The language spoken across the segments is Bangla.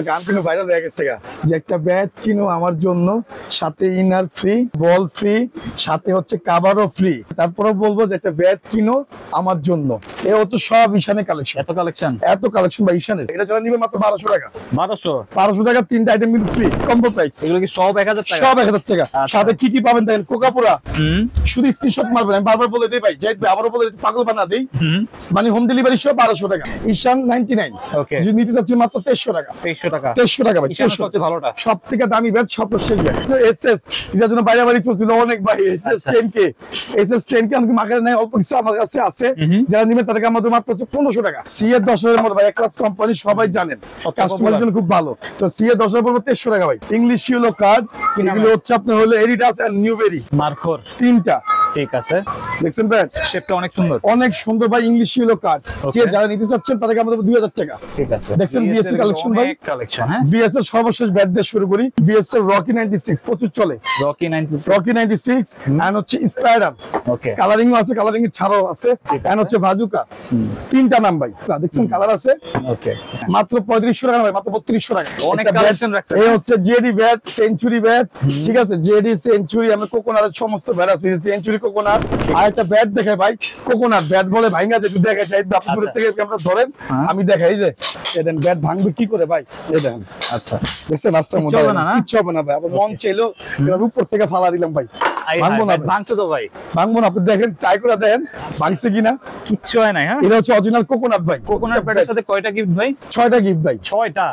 একটা গান কিনো ভাইরাল হয়ে গেছে যে একটা ব্যাট কিনো আমার জন্য, সাথে ইনার ফ্রি, বল ফ্রি, সাথে হচ্ছে কাভারও ফ্রি। তারপরে বলবো যে একটা ব্যাট কিনো আমার জন্য। এ হচ্ছে সব ঈশানের কালেকশন। এত কালেকশন ভাই ঈশানের। এটা যারা নিবে মাত্র 1200 টাকা। 1200 টাকা তিনটা আইটেম কিন্তু ফ্রি, কম্বো প্রাইস। এগুলো কি সব 1000 টাকা? সব 1000 টাকা। সাথে কি কি পাবেন দেখেন, কোকাপুরা। শুধু স্ক্রিনশট মারবেন, আমি বারবার বলে দেই ভাই, যাই আবারও বলে দিই, পাগল বানা দেই। মানে হোম ডেলিভারি সহ 1200 টাকা। ঈশান 99 যদি নিতে চাচ্ছি মাত্র 2300 টাকা। 2300 টাকা ভাই। সবচেয়ে ভালোটা, সবথেকে দামি ব্যাট, সর্বশেষ ব্যাট এসএস। এটার জন্য বাইরে বাড়ি চলছিল অনেক ভাই। এসএস 10K আমাকে মার্কেটে নাই, অল্প কিছু আমার কাছে আছে। যারা নিবেন তাদেরকে আমাদের মাত্র হচ্ছে 1500 টাকা। সিএ 10,000 এর মধ্যে ভাই, এক ক্লাস কোম্পানি, সবাই জানেন, কাস্টমারের জন্য খুব ভালো। তো সিএ 10,000 পড়বে 2300 টাকা ভাই। ইংলিশ ইয়েলো কার্ড, এগুলো হচ্ছে আপনার হলো এডিডাস এন্ড নিউবেরি মার্কর, তিনটা। ঠিক আছে, দেখছেন ব্যাট, শেপটা অনেক সুন্দর, অনেক সুন্দর ভাই। ইংলিশ ইয়েলো কার্ড কে যারা নিতে চাচ্ছেন তাদেরকে আমাদের 2000 টাকা। ঠিক আছে, দেখছেন বিএস এর কালেকশন ভাই, কালেকশন। হ্যাঁ, বিএস এর সর্বশেষ ব্যাট দিয়ে শুরু করি। বিএস এর রকি 96 প্রচুর চলে। রকি 96 এন্ড হচ্ছে স্পাইডার। ওকে, কালারিং আছে, কালারিং ছাড়াও আছে, এন্ড হচ্ছে বাজুকা। তিনটা নাম ভাই, দেখছেন কালার আছে। ওকে, মাত্র 3500 টাকা ভাই, মাত্র 3200 টাকা। অনেক কালেকশন রাখছেন। এই হচ্ছে জেডি ব্যাট, সেঞ্চুরি ব্যাট। ঠিক আছে, জেডি সেঞ্চুরি, আমরা কোকোনাটের সমস্ত ব্যাট আছে। Century coconut. আর একটা ব্যাট দেখাই ভাই, কোকোনাট ব্যাট বলে ভাঙা যেটা দেখা যায়, আপনি দূর থেকে ক্যামেরা ধরেন, আমি দেখাই যে এদেন ব্যাট ভাঙবে কি করে ভাই, এই দেখেন। আচ্ছা, দেখছেন রাস্তার মধ্যে কিচ্ছু হবে না ভাই। আবার মন চাইলো উপর থেকে ফালা দিলাম ভাই, ভাঙবো না। ভাঙছে তো ভাই, ভাঙবো না। আপনি দেখেন, ট্রাই করে দেখেন ভাঙছে কিনা। কিচ্ছু হয় না। হ্যাঁ, এটা হচ্ছে অরিজিনাল কোকোনাট ভাই। কোকোনাট ব্যাটের সাথে কয়টা গিফট ভাই? 6টা গিফট ভাই।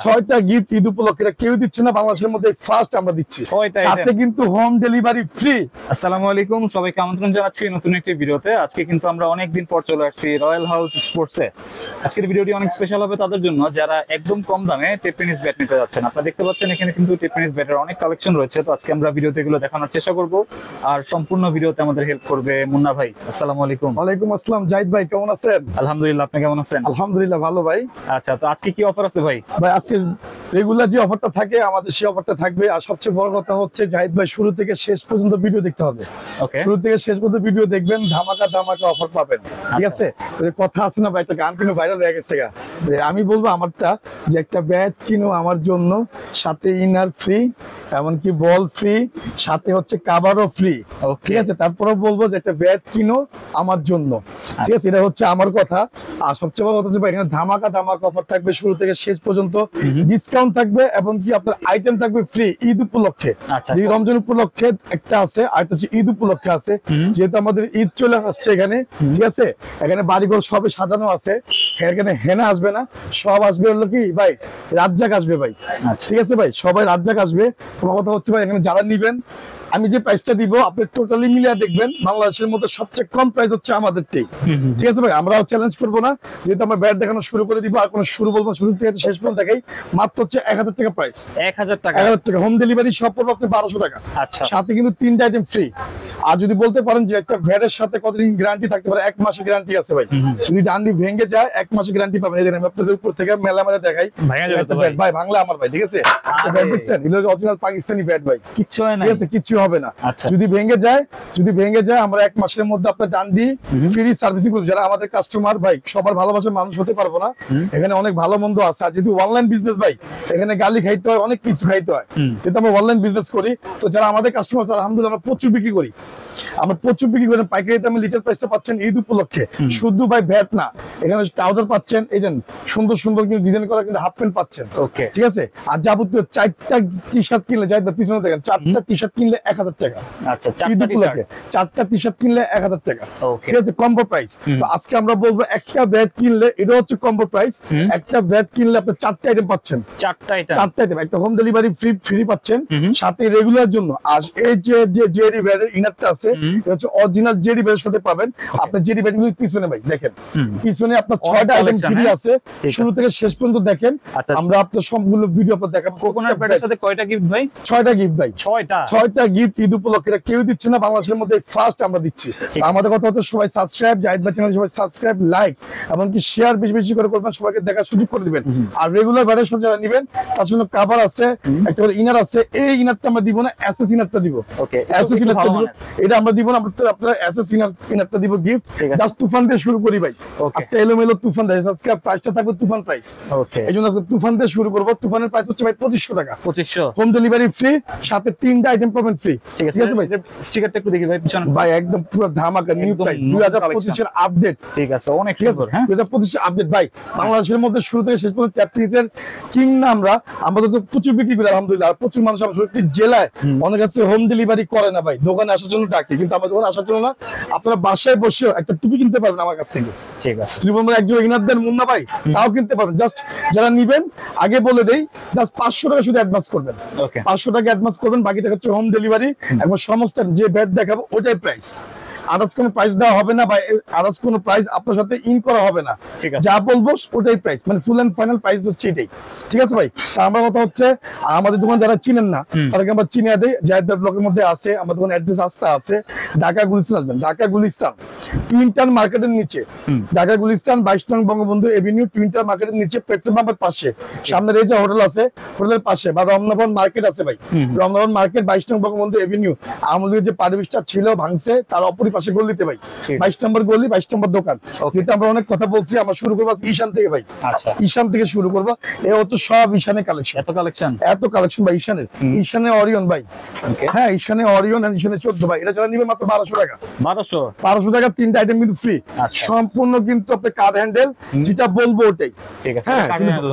6টা গিফট ঈদ উপলক্ষে। কেউ দিচ্ছে না, বাংলাদেশের মধ্যে ফার্স্ট আমরা দিচ্ছি। সাথে কিন্তু হোম ডেলিভারি ফ্রি। আসসালামু আলাইকুম, সবাইকে আমন্ত্রণ জানাচ্ছি নতুন একটি ভিডিওতে। আজকে কিন্তু আমরা অনেক দিন পর চলে আসছি রয়্যাল হাউস স্পোর্টসে। আজকের ভিডিওটি অনেক স্পেশাল হবে তাদের জন্য যারা একদম কম দামে টেপ টেনিস ব্যাট নিতে যাচ্ছেন। আপনারা দেখতে পাচ্ছেন এখানে কিন্তু টেপ টেনিস ব্যাটের অনেক কালেকশন রয়েছে। তো আজকে আমরা ভিডিওতে এগুলো দেখানোর চেষ্টা করব, আর সম্পূর্ণ ভিডিওতে আমাদের হেল্প করবে মুন্না ভাই। আসসালামু আলাইকুম। ওয়ালাইকুম আসসালাম। জাহিদ ভাই কেমন আছেন? আলহামদুলিল্লাহ, আপনি কেমন আছেন? আলহামদুলিল্লাহ ভালো ভাই। আচ্ছা, তো আজকে কি অফার আছে ভাই? ভাই আজকে রেগুলার যে অফারটা থাকে আমাদের সেই অফারটা থাকবে। আর সবচেয়ে বড় কথা হচ্ছে জাহিদ ভাই, শুরু থেকে শেষ পর্যন্ত ভিডিও দেখতে হবে। শুরু থেকে শেষ পর্যন্ত ভিডিও দেখবেন, ধামাকা অফার পাবেন। ঠিক আছে, কথা আছে না ভাই, একটা গান কিনো ভাইরাল হয়ে গেছে। আমি বলবো আমারটা, যে একটা ব্যাট কিনো আমার জন্য, সাথে ইনার ফ্রি, এমনকি বল ফ্রি, সাথে হচ্ছে কাভারও ফ্রি। ঠিক আছে, তারপরে বলবো যে একটা ব্যাট কিনো আমার জন্য। ঠিক আছে, এটা হচ্ছে আমার কথা। আর সবচেয়ে বড় কথা হচ্ছে ভাই, এখানে ধামাকা অফার থাকবে শুরু থেকে শেষ পর্যন্ত। ডিসকাউন্ট থাকবে, এবং কি আপনার আইটেম থাকবে ফ্রি ঈদ উপলক্ষে। রমজান উপলক্ষে একটা আছে, আর একটা হচ্ছে ঈদ উপলক্ষে আছে। যেহেতু আমাদের ঈদ চলে আসছে এখানে, ঠিক আছে, এখানে বাড়িঘর সবে সাজানো আছে। এখানে হেনা আসবে না, সব আসবে হলো কি ভাই, রাজ্জাক আসবে ভাই। ঠিক আছে ভাই, সবাই রাজ্জাক আসবে। তোমার কথা হচ্ছে ভাই, এখানে যারা নিবেন, আমি যে প্রাইসটা দিব আপনি টোটালি মিলিয়ে দেখবেন, বাংলাদেশের মধ্যে সবচেয়ে কম প্রাইস হচ্ছে আমাদেরটাই। ঠিক আছে ভাই, আমরাও চ্যালেঞ্জ করবো না, যেহেতু আমরা ব্যাট দেখানো শুরু করে দিব। আর কোনো শুরু বলবো, শুরু থেকে শেষ পর্যন্ত দেখাই। মাত্র হচ্ছে 1000 টাকা প্রাইস। 1000 টাকা হোম ডেলিভারি সব পড়বে আপনি 1200 টাকা। সাথে কিন্তু 3টা আইটেম ফ্রি। আর যদি বলতে পারেন যে একটা ভ্যাটের সাথে কতদিন গ্যারান্টি থাকতে পারে, 1 মাসের গ্যারান্টি আছে ভাই। যদি ডান্ডি ভেঙে যায় 1 মাসের গ্যারান্টি পাবেন। এই দেখেন, আমি আপনাদের উপর থেকে মেলা দেখাই ভাই, ভাঙলে আমার ভাই। ঠিক আছে, ব্যাট দেখছেন, এগুলো অরিজিনাল পাকিস্তানি ব্যাট ভাই, কিচ্ছু হয় না। ঠিক আছে, কিচ্ছু হবে না। যদি ভেঙে যায় আমরা 1 মাসের মধ্যে আপনার ডান্ডি ফ্রি সার্ভিসিং করব। যারা আমাদের কাস্টমার ভাই, সবার ভালোবাসার মানুষ হতে পারবো না, এখানে অনেক ভালো মন্দ আছে। আর যেহেতু অনলাইন বিজনেস ভাই, এখানে গালি খাইতে হয়, অনেক কিছু খাইতে হয়। যেহেতু আমরা অনলাইন বিজনেস করি, তো যারা আমাদের কাস্টমার, আলহামদুলিল্লাহ আমরা প্রচুর বিক্রি করি। পাইকারি দামে লিটার প্রাইসটা পাচ্ছেন ঈদ উপলক্ষে। শুধু ভাই ব্যাট না, এখানে ট্রাউজার পাচ্ছেন, এই যে সুন্দর কিন্তু ডিজাইন করা কিন্তু হাফ প্যান্ট পাচ্ছেন। ঠিক আছে, আর যাবতীয় 4টা টি শার্ট কিনলে, যাই পিছনে দেখেন, 4টা টি শার্ট কিনলে 1000 টাকা। ঈদ উপলক্ষে 4টা টি শার্ট কিনলে 1000 টাকা। ঠিক আছে, কম্বো প্রাইস। তো আজকে আমরা বলবো, একটা ব্যাট কিনলে, এটা হচ্ছে কম্বো প্রাইস। একটা ব্যাট কিনলে আপনি 4টা আইটেম পাচ্ছেন। 4টা আইটেম, একটা হোম ডেলিভারি ফ্রি পাচ্ছেন, সাথে রেগুলার জন্য। আর এই যে জেডি ব্যাটের ইনারটা আছে, এটা হচ্ছে অরিজিনাল জেডি ব্যাটের সাথে পাবেন। আপনি জেডি ব্যাট গুলো পিছনে ভাই দেখেন, পিছনে আপনার 6টা আইটেম ফ্রি আছে। শুরু থেকে শেষ পর্যন্ত দেখেন, আমরা আপনার সবগুলো ভিডিও আপনার দেখাবো। কোকোনাট ব্যাটের সাথে কয়টা গিফট ভাই? 6টা গিফট ভাই। 6টা গিফট ঈদ উপলক্ষে, এটা কেউ দিচ্ছে না, বাংলাদেশের মধ্যে ফার্স্ট আমরা দিচ্ছি। আমাদের কথা হচ্ছে সবাই সাবস্ক্রাইব, জাহিদ ভাই চ্যানেল সবাই সাবস্ক্রাইব, লাইক এমনকি শেয়ার বেশি বেশি করে করবেন, সবাইকে দেখার সুযোগ করে দিবেন। আর রেগুলার ব্যাটের সাথে যারা নেবেন তার জন্য কভার আছে, একটা করে ইনার আছে। এই ইনারটা আমরা দিব না, এসএস ইনারটা দিব। ওকে, এসএস ইনারটা দিব, এটা আমরা দিব না, আপনারা এসএস ইনারটা দিব গিফট। জাস্ট তুফান দিয়ে শুরু করি ভাই, আজকে এলোমেলো তুফান দিয়ে, আজকে প্রাইসটা থাকবে তুফান প্রাইস। ওকে, এইজন্য আজকে তুফান দিয়ে শুরু করব। তুফানের প্রাইস হচ্ছে ভাই 2500 টাকা, 2500, হোম ডেলিভারি ফ্রি, সাথে 3টা আইটেম পাবেন ফ্রি। ঠিক আছে ভাই, স্টিকারটা একটু দেখি ভাই পিছনে। ভাই একদম পুরো ধামাকা নিউ প্রাইস, 2025 এর আপডেট। ঠিক আছে, অনেক ঠিক আছে, সুন্দর। হ্যাঁ, 2025 এর আপডেট ভাই। বাংলাদেশের মধ্যে শুরু থেকে শেষ পর্যন্ত ট্যাপটিজের কিং না আমরা তো প্রচুর বিক্রি করি আলহামদুলিল্লাহ। আর প্রচুর মানুষ আমার সত্যি জেলায় অনেক কাছে হোম ডেলিভারি করে না ভাই, দোকানে আসার জন্য ডাকে, কিন্তু আমার দোকানে আসার জন্য না, আপনারা বাসায় বসেও একটা টুপি কিনতে পারবেন আমার কাছ থেকে। ঠিক আছে, যদি বলবেন একজন ইনার দেন মুন্না ভাই, তাও কিনতে পারবেন। জাস্ট যারা নিবেন আগে বলে দেই, জাস্ট 500 টাকা শুধু অ্যাডভান্স করবেন। ওকে, 500 টাকা অ্যাডভান্স করবেন, বাকি টাকা হচ্ছে হোম ডেলিভারি এবং সমস্ত যে ব্যাট দেখাবো ওটাই প্রাইস। আদার্স কোনো প্রাইস দেওয়া হবে না বা আদার্স কোনো প্রাইস আপনার সাথে ইন করা হবে না। ঠিক আছে, যা বলবো ওটাই প্রাইস, মানে ফুল এন্ড ফাইনাল প্রাইস হচ্ছে এটাই। ঠিক আছে ভাই, তা আমার কথা হচ্ছে আমাদের দোকান যারা চিনেন না তাদেরকে আমরা চিনিয়ে দেই। জাহিদ ভাই ব্লকের মধ্যে আছে আমাদের দোকান, অ্যাড্রেস আছে ঢাকা গুলিস্তান। আসবেন ঢাকা গুলিস্তান টুইন টাউন মার্কেটের নিচে, ঢাকা গুলিস্তান 22 নং বঙ্গবন্ধু এভিনিউ, টুইন টাউন মার্কেটের নিচে, পেট্রোল পাম্পের পাশে, সামনে রেজা হোটেল আছে, হোটেলের পাশে, বা রমনাভবন মার্কেট আছে ভাই, রমনাভবন মার্কেট 22 নং বঙ্গবন্ধু এভিনিউ। আমাদের যে পারভিশটা ছিল ভাঙছে, তার অপরই পাশে গলিতে ভাই, 22 নম্বর গলি, 22 নম্বর দোকান। যেটা আমরা অনেক কথা বলছি, আমরা শুরু করবো ঈশান থেকে ভাই। আচ্ছা, ঈশান থেকে শুরু করবো। এ হচ্ছে সব ঈশানের কালেকশন, এত কালেকশন ভাই ঈশানের। ঈশানে অরিয়ন ভাই, হ্যাঁ ঈশানে অরিয়ন আর ঈশানে 14 ভাই। এটা যারা নিবে মাত্র 1200 টাকা, 1200 টাকা 3টা আইটেম কিন্তু ফ্রি, সম্পূর্ণ কিন্তু আপনার কার্ড হ্যান্ডেল, যেটা বলবো ওটাই। হ্যাঁ,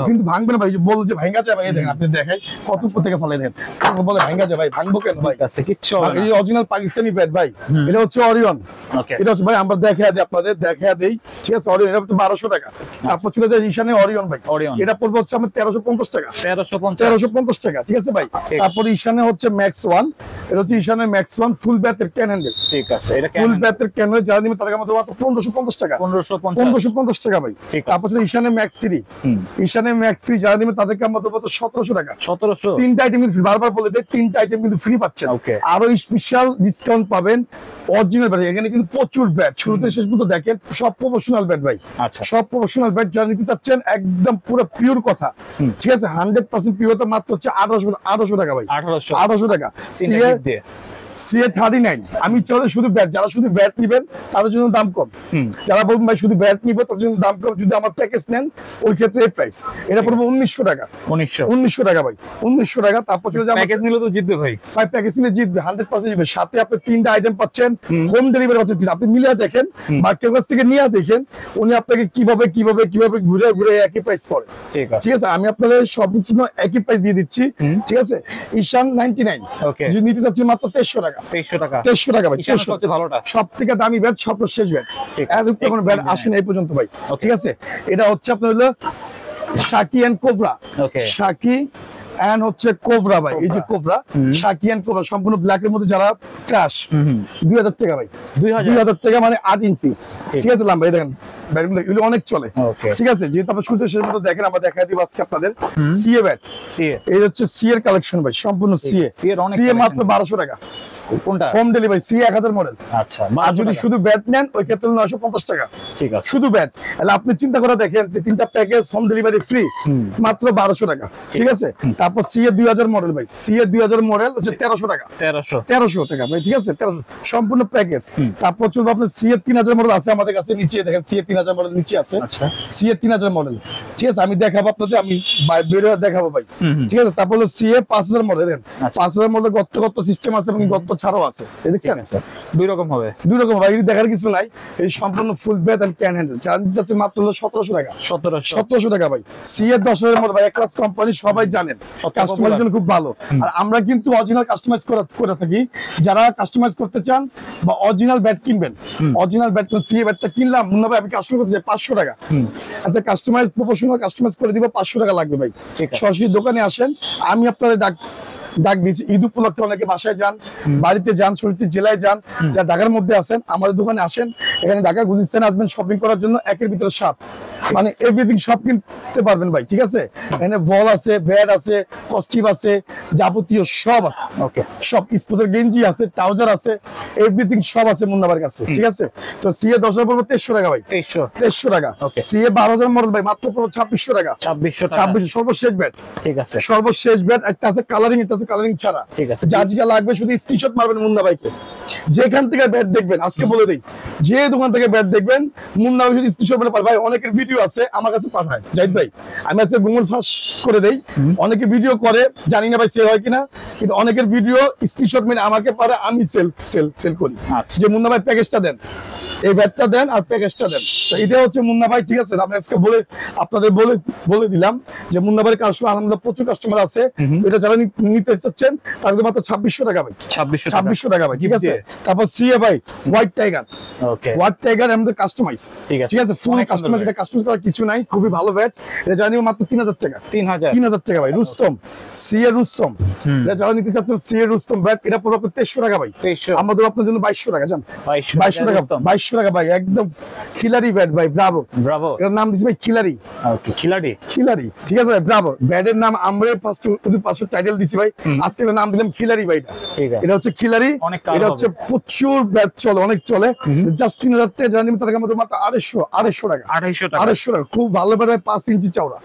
কিন্তু ভাঙবে না ভাই, বল যে ভাঙা যায় ভাই, দেখেন আপনি দেখাই কত উপর থেকে ফেলে দেন, বলে ভাঙা যায় ভাই, ভাঙবো কেন ভাই? এই অরিজিনাল পাকিস্তানি ব্যাট ভাই, এটা হচ্ছে অরিয়ন। এটা হচ্ছে ভাই আমরা দেখা দিই, আপনাদের দেখা দেই। ঠিক আছে, অরিয়ন এটা 1200 টাকা। তারপর চলে যায় ঈশানে অরিয়ন ভাই, এটা পড়বে হচ্ছে আমার 1350 টাকা, 1350 টাকা। ঠিক আছে ভাই, তারপর ঈশানে হচ্ছে ম্যাক্স 1, এটা হচ্ছে ঈশানের ম্যাক্স 1 ফুল ব্যাথের ক্যান হ্যান্ডেল। ঠিক আছে, এটা ফুল ব্যাথের ক্যান হ্যান্ডেল যারা নিবে তাদের মাত্র 1550 টাকা, 1550 টাকা ভাই। তারপর চলে ঈশানে ম্যাক্স 3, ঈশানে ম্যাক্স 3 যারা নিবে তাদেরকে মাত্র 1700 টাকা, 1700। 3টা আইটেম কিন্তু ফ্রি, বারবার বলে দেই 3টা আইটেম কিন্তু ফ্রি পাচ্ছেন। আরো স্পেশাল ডিসকাউন্ট পাবেন অরিজিনাল ব্যাট। এখানে কিন্তু প্রচুর ব্যাট, শুরুতে শেষ পর্যন্ত দেখেন সব প্রফেশনাল ব্যাট ভাই। সব প্রফেশনাল ব্যাট যারা নিতে চাচ্ছেন একদম পুরো পিওর কথা। ঠিক আছে, 100% পিওর, মাত্র হচ্ছে 1800 টাকা ভাই, 1800 টাকা। সিএ 39 আমি চলে শুধু ব্যাট, যারা শুধু ব্যাট নিবেন তাদের জন্য দাম কম, যারা বলবেন ভাই শুধু ব্যাট নিব তাদের জন্য দাম কম। যদি আমার প্যাকেজ নেন ওই ক্ষেত্রে এই প্রাইস, এটা পড়বে 1900 টাকা, 1900 টাকা ভাই, 1900 টাকা। তারপর চলে যাবে প্যাকেজ নিলে তো জিতবে ভাই, প্যাকেজ নিলে জিতবে, 100% জিতবে। সাথে আপনি 3টা আইটেম পাচ্ছেন, হোম ডেলিভারি পাচ্ছেন। আপনি মিলে দেখেন বা কেউ কাছ থেকে নিয়ে দেখেন উনি আপনাকে কিভাবে কিভাবে কিভাবে ঘুরে ঘুরে একই প্রাইস পড়ে। ঠিক আছে, আমি আপনাদের সব জন্য একই প্রাইস দিয়ে দিচ্ছি। ঠিক আছে, ঈশান 99 যদি নিতে চাচ্ছি মাত্র 2300 টাকা, 2300 টাকা ভাই, 2300 ভালোটা, সব থেকে দামি ব্যাট, সব শেষ ব্যাট, এত কোনো ব্যাট আসেন এই পর্যন্ত ভাই। ঠিক আছে, এটা হচ্ছে আপনার হলো শাকি এন্ড কোবরা, শাকি এন্ড হচ্ছে কোবরা ভাই, এই যে কোবরা, শাকি এন্ড কোবরা সম্পূর্ণ ব্ল্যাক এর মধ্যে যারা ক্রাশ, 2000 টাকা ভাই, 2000 টাকা মানে 8 ইঞ্চি। ঠিক আছে, লম্বা দেখেন ব্যাটগুলো, এগুলো অনেক চলে। ঠিক আছে, যেহেতু আপনার শুরুতে শেষ পর্যন্ত দেখেন, আমরা দেখাই দিব আজকে আপনাদের সিএ ব্যাট। এই হচ্ছে সিএর কালেকশন ভাই, সম্পূর্ণ সিএ, সিএ মাত্র 1200 টাকা। কোনটা? Home delivery, C 1000 model. আচ্ছা, আর যদি শুধু ব্যাট নেন ওই ক্ষেত্রে 950 টাকা। ঠিক আছে, শুধু ব্যাট। তাহলে আপনি চিন্তা করে দেখেন, 3টা প্যাকেজ হোম ডেলিভারি ফ্রি, মাত্র 1200 টাকা। ঠিক আছে, তারপর সি 2000 মডেল ভাই, সি 2000 মডেল হচ্ছে 1300 টাকা, 1300 টাকা ভাই। ঠিক আছে, 1300 সম্পূর্ণ প্যাকেজ। তারপর চলবে আপনার সি 3000 মডেল আছে আমাদের কাছে, নিচে দেখেন সি 3000 মডেল নিচে আছে। আচ্ছা, সি 3000 মডেল। ঠিক আছে, আমি দেখাবো আপনাদের, আমি বের হয়ে দেখাবো ভাই। ঠিক আছে, তারপর হলো সি 5000 মডেল, দেখেন 5000 মডেল গর্ত সিস্টেম আছে এবং গর্ত ছাড়াও আছে। দেখছেন, দুই রকম হবে, দেখার কিছু নাই। এই সম্পূর্ণ full bat and can handle charge যাচ্ছে মাত্র হলো 1700 টাকা, 1700 টাকা ভাই। সি 10,000 মডেল ভাই, এক ক্লাস কোম্পানি, সবাই জানেন, কাস্টমারের জন্য খুব ভালো। আর আমরা কিন্তু অরিজিনাল কাস্টমাইজ করে থাকি। যারা কাস্টমাইজ করতে চান বা অরিজিনাল ব্যাট কিনবেন, অরিজিনাল ব্যাট সি ব্যাটটা কিনলাম মুন্না ভাই, আমি কাস্টমার করতে চাই 500 টাকা, একটা কাস্টমাইজ প্রফেশনাল কাস্টমাইজ করে দিব, 500 টাকা লাগবে ভাই। সরাসরি দোকানে আসেন, আমি আপনাদের ডাক দিচ্ছি। ঈদ উপলক্ষে অনেকে বাসায় যান, বাড়িতে যান, শরীরটি জেলায় যান, যারা ঢাকার মধ্যে আছেন আমাদের দোকানে আসেন। এখানে ঢাকা গুলিস্তানে আসবেন শপিং করার জন্য, একের ভিতরে 7 মানে এভরিথিং সব কিনতে পারবেন ভাই, ঠিক আছে? এখানে বল আছে, ব্যাট আছে, কস্টিপ আছে, যাবতীয় সব আছে। ওকে, সব স্পোর্টসের গেঞ্জি আছে, ট্রাউজার আছে, এভরিথিং সব আছে মুন্না ভাইয়ের কাছে, ঠিক আছে? তো সিএ 10,000 পড়বে 2300 টাকা ভাই, 2300 টাকা। সিএ 12,000 মডেল ভাই মাত্র 2600 টাকা, 2600 সর্বশেষ ব্যাট, ঠিক আছে? সর্বশেষ ব্যাট একটা আছে কালারিং, একটা আছে কালারিং ছাড়া, ঠিক আছে? যা যেটা লাগবে শুধু স্ক্রিনশট মারবেন মুন্না ভাইকে। যেখান থেকে ব্যাট দেখবেন আজকে বলে দেই, যে দোকান থেকে ব্যাট দেখবেন মুন্না ভাই শুধু স্ক্রিনশট মেরে পারে। ভাই অনেকের ভিডিও আছে আমার কাছে পাঠায় জাহিদ ভাই, আমি আজকে গুগল ফাঁস করে দেই। অনেকে ভিডিও করে, জানি না ভাই সেল হয় কিনা, কিন্তু অনেকের ভিডিও স্ক্রিনশট মেরে আমাকে পারে, আমি সেল করি। যে মুন্না ভাই প্যাকেজটা দেন, এই ব্যাটটা দেন আর প্যাকেজটা দেন। তো এটা হচ্ছে মুন্না ভাই, ঠিক আছে? আমি আজকে আপনাদের বলে দিলাম যে মুন্না ভাইয়ের কাস্টমার আলহামদুলিল্লাহ প্রচুর কাস্টমার আছে। তো এটা যারা নিতে চাচ্ছেন তাদের মাত্র 2600 টাকা ভাই, 2600 টাকা ভাই, ঠিক আছে? তারপর সিএ ভাই হোয়াইট টাইগার, হোয়াইট টাইগার আমাদের কাস্টমাইজ, ঠিক আছে? ফুল কাস্টমাইজ, এটা কাস্টমাইজ করার কিছু নাই, খুবই ভালো ব্যাট। এটা যারা নিবে মাত্র 3000 টাকা, 3000 টাকা ভাই। রুস্তম, সিএ রুস্তম, এটা যারা নিতে চাচ্ছেন সিএ রুস্তম ব্যাট, এটা পুরো 2300 টাকা ভাই। আমাদের আপনার জন্য 2200 টাকা, জান 2200 টাকা, 2200 টাকা ভাই। একদম খিলারি ব্যাট ভাই, ব্রাভো, এর নাম দিছি ভাই খিলারি। ওকে, খিলারি, ঠিক আছে ভাই, ব্রাভো। ব্যাটের নাম আমরা পাঁচশো টাইটেল দিছি ভাই, আজকে নাম দিলাম খিলারি ভাই। এটা হচ্ছে খিলারি, এটা হচ্ছে প্রচুর ব্যাট চলে, অনেক চলে। জাস্ট 3000 টাকা যারা নিবে তাদের মধ্যে মাত্র 250 টাকা, 250 টাকা। খুব ভালো ব্যাট ভাই, 5 ইঞ্চি চওড়া,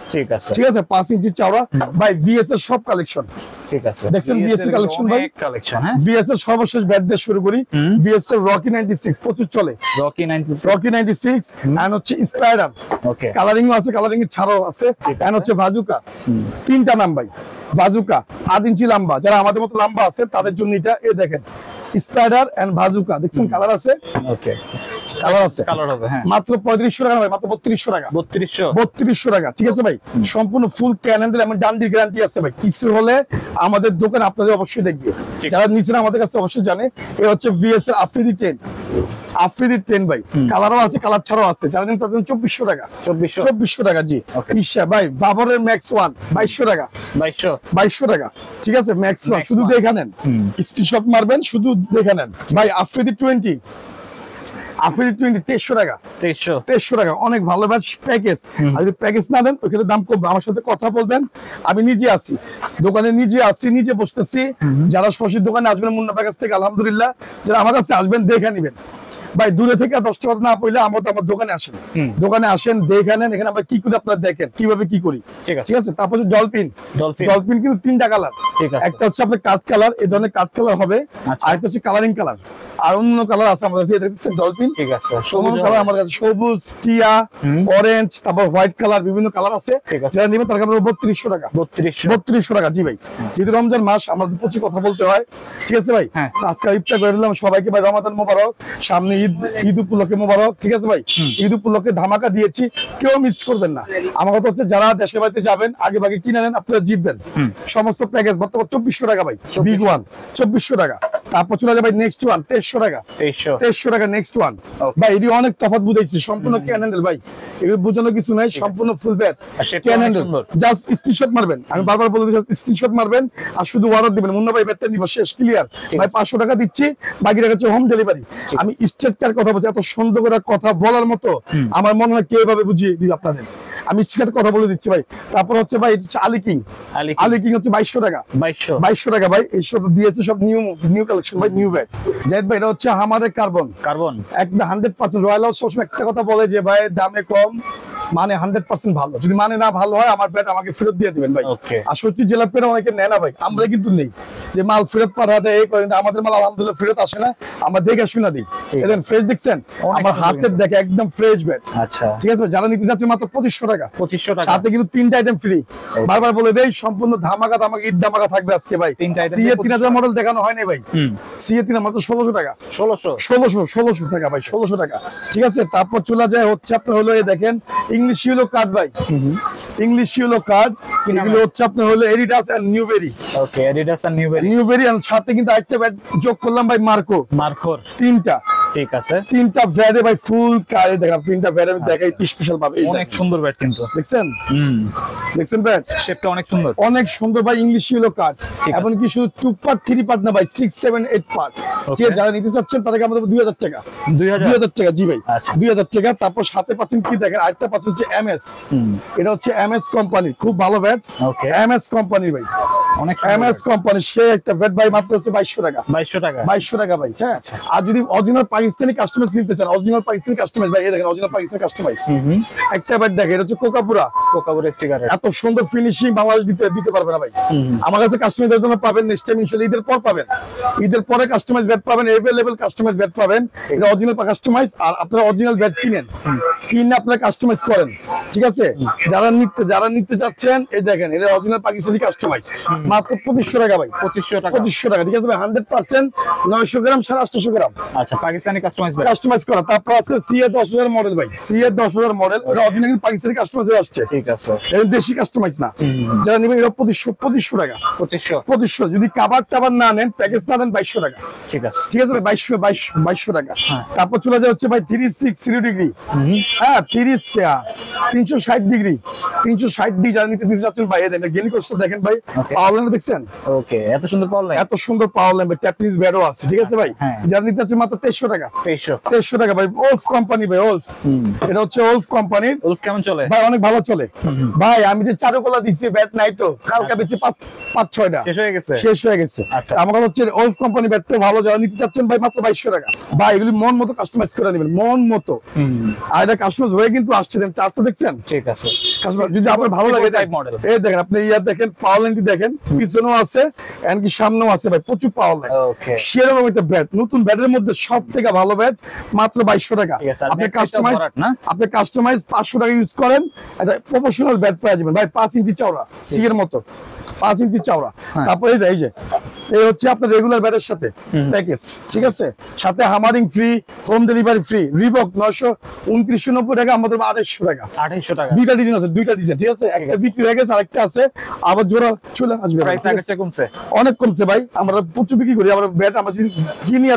ঠিক আছে? 5 ইঞ্চি চওড়া ভাই। ভিএস এর সব কালেকশন, ঠিক আছে? দেখছেন ভিএস এর কালেকশন ভাই, ভিএস এর সর্বশেষ ব্যাট দিয়ে শুরু করি। ভিএস এর রকি 96 প্রচুর চলে, রকি 96 এন্ড হচ্ছে স্পাইডার। ওকে, কালারিং আছে, কালারিং ছাড়াও আছে। এন্ড হচ্ছে বাজুকা, তিনটা নাম ভাই। বাজুকা 8 ইঞ্চি লম্বা, যারা আমাদের মতো লম্বা আছে তাদের জন্য এটা। এই দেখেন স্পাইডার এন্ড বাজুকা, দেখছেন কালার আছে? ওকে, কালার আছে, কালার হবে। হ্যাঁ, মাত্র 3500 টাকা ভাই, মাত্র 3200 টাকা, 3200 টাকা, ঠিক আছে ভাই? সম্পূর্ণ ফুল ক্যান হ্যান্ডেল এবং ডান্ডির গ্যারান্টি আছে ভাই। কিছু হলে আমাদের দোকান আপনাদের অবশ্যই দেখবে, যারা নিচে আমাদের কাছে অবশ্যই জানে। এই হচ্ছে ভিএস এর আফ্রিদি 10, আফ্রিদি 10 ভাই। কালারও আছে, কালার ছাড়াও আছে। যারা নিন তাদের 2400 টাকা, 2400 টাকা জি। ঈশা ভাই, বাবরের ম্যাক্স 1 2200 টাকা, 2200 টাকা, ঠিক আছে? ম্যাক্স 1 শুধু দেখে নেন, স্ক্রিনশট মারবেন, শুধু দেখে নেন ভাই। আফ্রিদি 20, আফ্রিদি 20 2300 টাকা, 2300 টাকা। অনেক ভালো ব্যাট প্যাকেজ। আর যদি প্যাকেজ না দেন ওইখানে দাম কমবে। আমার সাথে কথা বলবেন, আমি নিজে আছি দোকানে, নিজে বসতেছি। যারা সরাসরি দোকানে আসবেন মুন্না ভাইয়ের কাছ থেকে আলহামদুলিল্লাহ, যারা আমার কাছে আসবেন দেখে নিবেন ভাই। দূরে থেকে 10 টাকা না পড়লে আমার দোকানে আসেন, দোকানে আসেন, দেখে নেন। এখানে আমরা কি করি আপনারা দেখেন, কিভাবে কি করি, ঠিক আছে? তারপর ডলফিন, ডলফিন কিন্তু 3টা কালার। একটা হচ্ছে আপনার কাঠ কালার, এই ধরনের কাঠ কালার হবে। আর একটা হচ্ছে কালারিং কালার, আর অন্য কালার আছে আমাদের কাছে। দেখছেন ডলফিন, ঠিক আছে? সবুজ কালার আমাদের কাছে, সবুজ, টিয়া, অরেঞ্জ, তারপর হোয়াইট কালার, বিভিন্ন কালার আছে। যারা নেবেন তার আমরা 3200 টাকা, 3200 টাকা জি ভাই। যেহেতু রমজান মাস, আমাদের প্রচুর কথা বলতে হয়, ঠিক আছে ভাই? আজকে ইফতার করে দিলাম সবাইকে ভাই, রমাদান মোবারক, সামনে ঈদ উপলক্ষে মোবারক, ঠিক আছে ভাই? ঈদ উপলক্ষে ধামাকা দিয়েছি, কেউ মিস করবেন না। আমার কথা হচ্ছে যারা দেশের বাড়িতে যাবেন আগে ভাগে কিনে নেন, আপনারা জিতবেন। সমস্ত প্যাকেজ বর্তমান 2400 টাকা ভাই, বিগ ওয়ান 2400 টাকা। তারপর চলে যাবে নেক্সট ওয়ান 2300 টাকা, 2300 টাকা নেক্সট ওয়ান ভাই। এটি অনেক তফাৎ বুঝাইছি, সম্পূর্ণ ক্যান হ্যান্ডেল ভাই, এগুলো বোঝানোর কিছু নাই, সম্পূর্ণ full bat can handle. Just screenshot মারবেন, আমি বারবার বলে দিচ্ছি স্ক্রিনশট মারবেন আর শুধু অর্ডার দিবেন। মুন্না ভাই ব্যাটটা নিব, শেষ, ক্লিয়ার ভাই। 500 টাকা দিচ্ছি, বাকি টাকা হচ্ছে হোম ডেলিভারি। আমি স্ট্রেট কার কথা বলছি, এত সুন্দর করে কথা বলার মতো আমার মনে হয় কেউ এভাবে বুঝিয়ে দিবে আপনাদের। আমি স্ট্রেট কথা বলে দিচ্ছি ভাই। তারপর হচ্ছে ভাই আলি কিং, আলি কিং হচ্ছে 2200 টাকা, 2200 টাকা ভাই। এইসব দিয়েছে সব নিউ কালেকশন ভাই, নিউ ব্যাট। জাহিদ ভাই, এটা হচ্ছে আমাদের কার্বন, একদম 100% রয়্যাল হাউস সবসময় একটা কথা বলে যে ভাই দামে কম, মানে 100% ভালো। যদি মানে না ভালো হয় আমার ব্যাট আমাকে ফেরত দিয়ে দিবেন ভাই। আর সত্যি জেলার পেটে অনেকে নেয় না ভাই, আমরা কিন্তু নেই যে মাল ফেরত পাঠাতে এই করেন। আমাদের মাল আলহামদুলিল্লাহ ফেরত আসে না, আমরা দেখে শুনে দিই। এদের ফ্রেশ দেখছেন, আমার হাতের দেখে একদম ফ্রেশ ব্যাট, আচ্ছা ঠিক আছে? যারা নিতে যাচ্ছে মাত্র 2500 টাকা, 2500 টাকা, সাথে কিন্তু 3টা আইটেম ফ্রি। বারবার বলে দেই সম্পূর্ণ ধামাকা, ঈদ ধামাকা থাকবে আজকে ভাই। সিএ 3000 মডেল দেখানো হয় না ভাই, সিএ 3 মাত্র 1600 টাকা, 1600 টাকা ভাই, 1600 টাকা, ঠিক আছে? তারপর চলে যায় হচ্ছে আপনার হলো এই দেখেন ইংলিশ ইয়েলো কার্ড ভাই, ইংলিশ ইয়েলো কার্ড। এগুলো হচ্ছে আপনার হলো Adidas and Newberry. Okay, Adidas and Newberry, Newberry এর সাথে কিন্তু আরেকটা ব্যাট যোগ করলাম ভাই, মার্কোর 3টা, ঠিক আছে। তিনটা ব্যাটে ভাই ফুল কারে দেখেন, তিনটা ব্যাটে আমি দেখাই স্পেশাল ভাবে। অনেক সুন্দর ব্যাট কিন্তু, দেখছেন? দেখছেন ব্যাট শেপটা অনেক সুন্দর, অনেক সুন্দর ভাই। ইংলিশ ইয়েলো কার্ড, এবং কি শুধু 2 পার্ট 3 পার্ট না ভাই, 6 7 8 পার্ট। ঠিক আছে, যারা নিতে চাচ্ছেন তাদেরকে আমাদের 2000 টাকা। 2000 টাকা, জি ভাই, 2000 টাকা। তারপর সাথে পাচ্ছেন কি দেখেন, আরেকটা পাচ্ছেন হচ্ছে এমএস। এটা হচ্ছে এমএস কোম্পানির খুব ভালো ব্যাট। এমএস কোম্পানির ভাই, অনেক এমএস কোম্পানি সে একটা ব্যাট ভাই মাত্র হচ্ছে 2200 টাকা। 2200 টাকা, 2200 টাকা ভাই। হ্যাঁ, আর যদি অরিজিনাল পাকিস্তানি কাস্টমাইজ নিতে চান, অরিজিনাল পাকিস্তানি কাস্টমাইজ ভাই, এই দেখেন অরিজিনাল পাকিস্তানি কাস্টমাইজ একটা ব্যাট দেখেন, এটা হচ্ছে কোকাপুরা স্টিকার। এত সুন্দর ফিনিশিং বাংলাদেশ দিতে পারবে না ভাই। আমার কাছে কাস্টমাইজের জন্য পাবেন, নেক্সট টাইম ইনশাআল্লাহ ঈদের পর পাবেন, ঈদের পরে কাস্টমাইজ ব্যাট পাবেন, अवेलेबल কাস্টমাইজ ব্যাট পাবেন। এটা অরিজিনাল কাস্টমাইজ, আর আপনারা অরিজিনাল ব্যাট কিনে আপনারা কাস্টমাইজ করেন। ঠিক আছে, যারা নিতে যাচ্ছেন এই দেখেন, এটা অরিজিনাল পাকিস্তানি কাস্টমাইজ মাত্র 2500 টাকা ভাই। 2500 টাকা, 2500 টাকা। ঠিক আছে ভাই, 100% 900 গ্রাম 850 গ্রাম। আচ্ছা, পাকিস্তানি কাস্টমাইজ করা। তারপর আছে সিএ 10000 মডেল ভাই, সিএ 10000 মডেল, এটা অরিজিনাল পাকিস্তানি কাস্টমাইজ আসছে। ঠিক আছে, এটা দেশি কাস্টমাইজ না। যারা নেবেন এটা 2500 টাকা। 2500 যদি কাভার টাভার না নেন, প্যাকেজ না নেন, 2200 টাকা। ঠিক আছে, ঠিক আছে ভাই, 2200 টাকা। তারপর চলে যায় হচ্ছে ভাই 360 ডিগ্রি। হ্যাঁ, 360 ডিগ্রি, 360 ডিগ্রি যারা নিতে চাচ্ছেন ভাই, এটা গেনি কোস্ট দেখেন ভাই, পাওয়ার লাইন দেখছেন? ওকে, এত সুন্দর পাওয়ার লাইন, এত সুন্দর পাওয়ার লাইন ভাই। ট্যাপনিস ব্যাটও আছে। ঠিক আছে ভাই, যারা নিতে চাচ্ছেন মাত্র 2300 টাকা। 2300 টাকা ভাই। ওলফ কোম্পানি ভাই, ওলফ, এটা হচ্ছে ওলফ কোম্পানির। ওলফ কেমন চলে ভাই? অনেক ভালো চলে ভাই। আমি যে চারুকলা দিছি ব্যাট নাই তো, কালকে বেচে 5-6টা শেষ হয়ে গেছে। আমার কথা হচ্ছে ওলফ কোম্পানি ব্যাটটা ভালো, যারা নিতে চাচ্ছেন ভাই মাত্র 2200 টাকা ভাই। এগুলি মন মতো কাস্টমাইজ করে নেবেন, মন মতো। আর এটা কাস্টমাইজ হয়ে কিন্তু আসছে, চার্জটা দেখছেন? ঠিক আছে, কাস্টমাইজ যদি আপনার ভালো লাগে, এই দেখেন আপনি ইয়ার দেখেন, পাওয়ার লাইনটি দেখেন, পিছনেও আছে এমনকি সামনেও আছে ভাই, প্রচুর পাওয়ার লাইন। সেরকম একটা ব্যাট, নতুন ব্যাটের মধ্যে সব থেকে ভালো ব্যাট মাত্র 2200 টাকা। আপনি কাস্টমাইজ 500 টাকা ইউজ করেন, এটা প্রফেশনাল ব্যাট পেয়ে যাবেন ভাই। 5 ইঞ্চি চওড়া, সি এর মতো 5 ইঞ্চি চওড়া। তারপরে এই যে এই হচ্ছে আপনার রেগুলার ব্যাটের সাথে প্যাকেজ। ঠিক আছে, সাথে হামারিং free, home delivery free. Reebok 929 টাকা, আমাদের 2800 টাকা। 2800 টাকা। দুইটা ডিজাইন আছে, দুইটা ডিজাইন। ঠিক আছে, একটা বিক্রি হয়ে গেছে, আরেকটা আছে, আবার জোড়া চলে আসবে। প্রাইস আগের কমছে, অনেক কমছে ভাই। আমরা প্রচুর বিক্রি করি, আমরা ব্যাট আমরা কিনি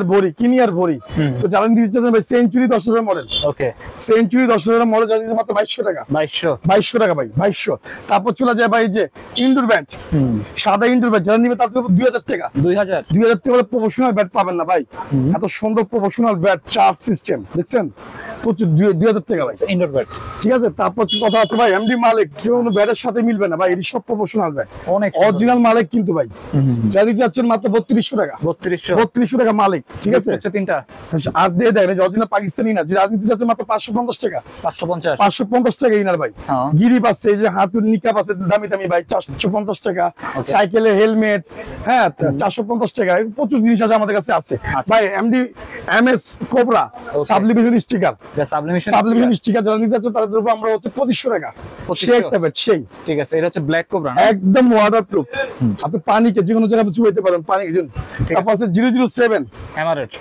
আর ভরি। তো যারা নিতে চাচ্ছেন ভাই, সেঞ্চুরি 10000 মডেল। ওকে, সেঞ্চুরি 10000 মডেল যারা নিতে মাত্র 2200 টাকা। 2200 টাকা ভাই, 2200। তারপর চলে যায় ভাই যে ইনডোর ব্যাট, সাদা ইনডোর ব্যাট, যারা নিবে তাদের 2000 টাকা। 2000 টাকা প্রফেশনাল ব্যাট পাবেন না ভাই। এত সুন্দর প্রফেশনাল ব্যাট, চার্জ সিস্টেম দেখছেন, প্রচুর 2000 টাকা ভাই ইনডোর ব্যাট। ঠিক আছে, তারপর কথা আছে ভাই এমডি মালিক, কেউ ব্যাটের সাথে মিলবে না ভাই, এটি সব প্রফেশনাল ব্যাট, অনেক অরিজিনাল মালিক কিন্তু ভাই। যারা দিতে যাচ্ছেন মাত্র 3200 টাকা। 3200 টাকা মালিক। ঠিক আছে, তিনটা আর দিয়ে দেন, অরিজিনাল পাকিস্তানি না। যারা দিতে যাচ্ছেন মাত্র 550 টাকা। 550 টাকা ইনার ভাই। গিরিপ আছে, এই যে হাতুর নিকাপ আছে দামি দামি ভাই, 450 টাকা। সাইকেলের হেলমেট, হ্যাঁ 450 টাকা। প্রচুর জিনিস আছে আমাদের কাছে আছে ভাই। MD MS cobra sublimation sticker, sublimation sticker যারা নিতে চাচ্ছেন তাদের উপর আমরা হচ্ছে 2500 টাকা। সেই একটা ব্যাট, সেই। ঠিক আছে, এটা হচ্ছে ব্ল্যাক কোবরা, একদম ওয়াটারপ্রুফ। আপনি পানিকে যে কোনো জায়গায় চুবাইতে পারেন, পানি কিছু। তারপর আছে 007